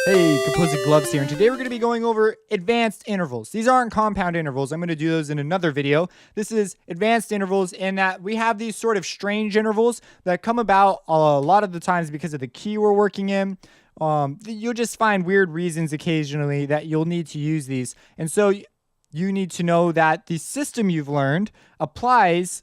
Hey, Composite Gloves here, and today we're going to be going over advanced intervals. These aren't compound intervals. I'm going to do those in another video. This is advanced intervals in that we have these sort of strange intervals that come about a lot of the times because of the key we're working in. You'll just find weird reasons occasionally that you'll need to use these. And so you need to know that the system you've learned applies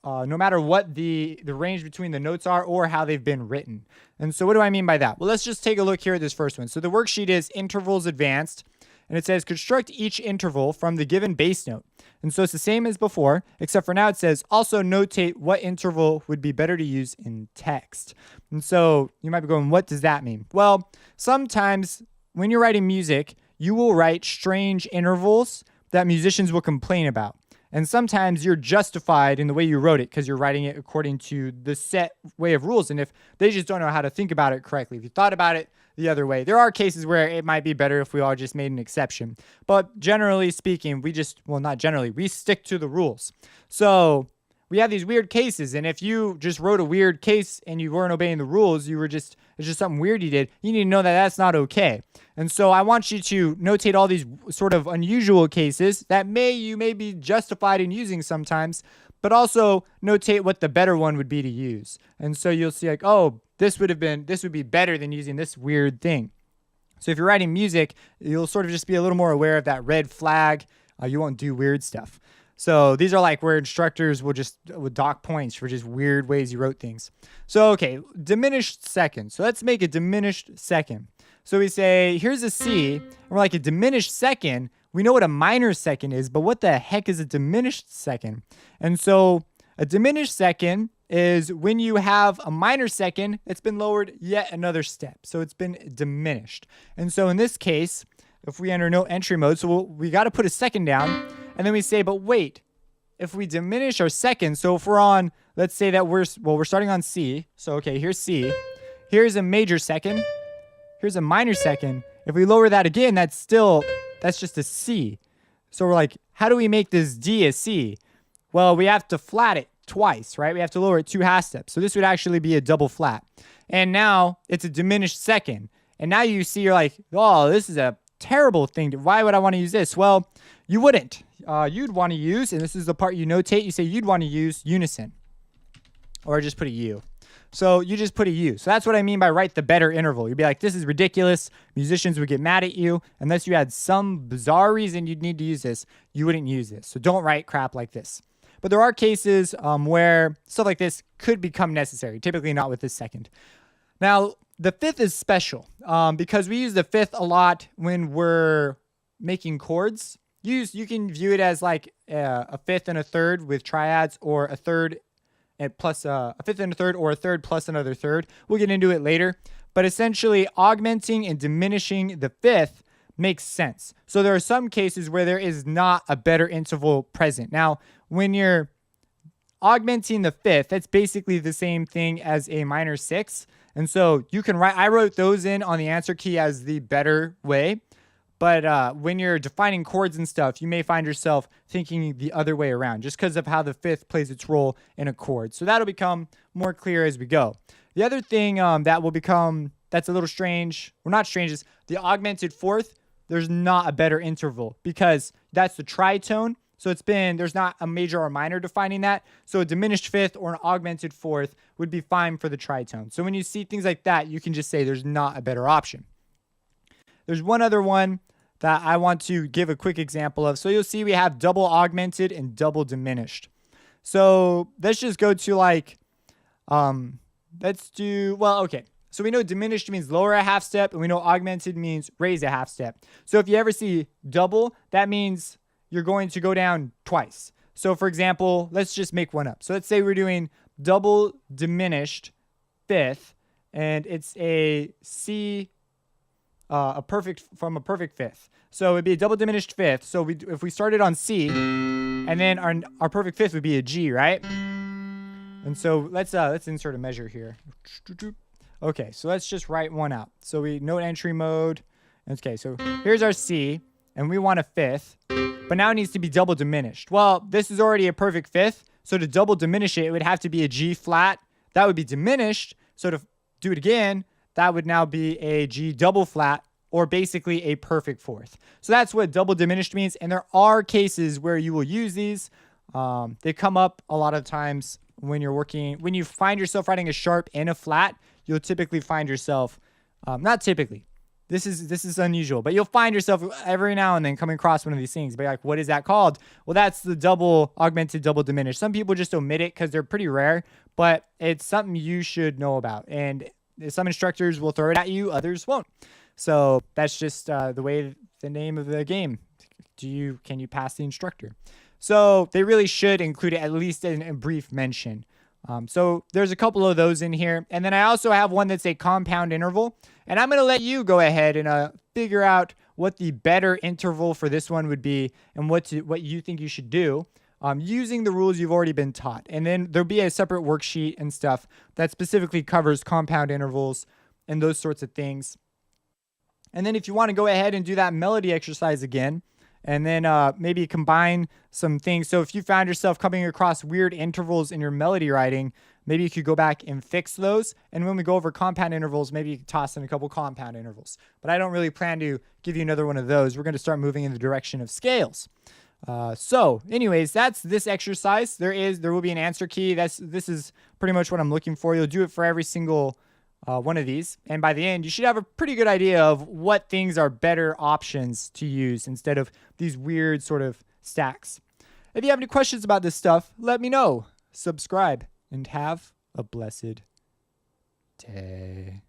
no matter what the range between the notes are or how they've been written. And so what do I mean by that? Well, let's just take a look here at this first one. So the worksheet is intervals advanced, and it says construct each interval from the given base note. And so it's the same as before, except for now it says also notate what interval would be better to use in text. And so you might be going, what does that mean? Well, sometimes when you're writing music, you will write strange intervals that musicians will complain about. And sometimes you're justified in the way you wrote it because you're writing it according to the set way of rules. And if they just don't know how to think about it correctly, if you thought about it the other way, there are cases where it might be better if we all just made an exception. But generally speaking, not generally, we stick to the rules. So we have these weird cases. And if you just wrote a weird case and you weren't obeying the rules, it's just something weird you did, you need to know that that's not okay. And so I want you to notate all these sort of unusual cases that you may be justified in using sometimes, but also notate what the better one would be to use. And so you'll see like, oh, this would be better than using this weird thing. So if you're writing music, you'll sort of just be a little more aware of that red flag. You won't do weird stuff. So these are like where instructors would dock points for just weird ways you wrote things. So, okay, diminished second. So let's make a diminished second. So we say, here's a C, and we're like a diminished second. We know what a minor second is, but what the heck is a diminished second? And so a diminished second is when you have a minor second, it's been lowered yet another step. So it's been diminished. And so in this case, if we enter no entry mode, so we got to put a second down. And then we say, but wait, if we diminish our second, so if we're on, let's say that we're starting on C. So, okay, here's C. Here's a major second. Here's a minor second. If we lower that again, that's just a C. So we're like, how do we make this D a C? Well, we have to flat it twice, right? We have to lower it 2 half steps. So this would actually be a double flat. And now it's a diminished second. And now you see, you're like, oh, this is a terrible thing. Why would I want to use this? Well, you wouldn't. You'd want to use, and this is the part you notate, you say you'd want to use unison. Or just put a U. So you just put a U. So that's what I mean by write the better interval. You'd be like, this is ridiculous. Musicians would get mad at you. Unless you had some bizarre reason you'd need to use this, you wouldn't use this. So don't write crap like this. But there are cases where stuff like this could become necessary. Typically not with this second. Now, the fifth is special because we use the fifth a lot when we're making chords. You can view it as like a fifth and a third with triads, or a third plus a fifth and a third, or a third plus another third. We'll get into it later. But essentially, augmenting and diminishing the fifth makes sense. So there are some cases where there is not a better interval present. Now, when you're augmenting the fifth, that's basically the same thing as a minor sixth. And so you can write, I wrote those in on the answer key as the better way. But when you're defining chords and stuff, you may find yourself thinking the other way around just because of how the fifth plays its role in a chord. So that'll become more clear as we go. The other thing that's a little strange, well, not strange, is the augmented fourth. There's not a better interval because that's the tritone. So there's not a major or minor defining that. So a diminished fifth or an augmented fourth would be fine for the tritone. So when you see things like that, you can just say there's not a better option. There's one other one that I want to give a quick example of. So you'll see we have double augmented and double diminished. So let's just go to okay. So we know diminished means lower a half step, and we know augmented means raise a half step. So if you ever see double, that means you're going to go down twice. So for example, let's just make one up. So let's say we're doing double diminished fifth, and it's a C, a perfect fifth. So it'd be a double diminished fifth. So if we started on C, and then our perfect fifth would be a G, right? And so let's insert a measure here. Okay, so let's just write one out. So we note entry mode. Okay, so here's our C, and we want a fifth, but now it needs to be double diminished. Well, this is already a perfect fifth, so to double diminish it, it would have to be a G flat. That would be diminished. So to do it again, that would now be a G double flat or basically a perfect fourth. So that's what double diminished means. And there are cases where you will use these. They come up a lot of times when you find yourself writing a sharp and a flat. You'll typically find yourself, not typically, this is unusual, but you'll find yourself every now and then coming across one of these things. But you're like, what is that called? Well, that's the double augmented, double diminished. Some people just omit it because they're pretty rare, but it's something you should know about. And some instructors will throw it at you, others won't. So that's just the way the name of the game. Can you pass the instructor? So they really should include it at least in a brief mention. So there's a couple of those in here. And then I also have one that's a compound interval. And I'm going to let you go ahead and figure out what the better interval for this one would be and what you think you should do using the rules you've already been taught. And then there'll be a separate worksheet and stuff that specifically covers compound intervals and those sorts of things. And then if you want to go ahead and do that melody exercise again, and then maybe combine some things. So if you found yourself coming across weird intervals in your melody writing, maybe you could go back and fix those. And when we go over compound intervals, maybe you could toss in a couple compound intervals. But I don't really plan to give you another one of those. We're going to start moving in the direction of scales. So anyways, that's this exercise. There will be an answer key. This is pretty much what I'm looking for. You'll do it for every single one of these, and by the end you should have a pretty good idea of what things are better options to use instead of these weird sort of stacks. If you have any questions about this stuff, let me know. Subscribe and have a blessed day.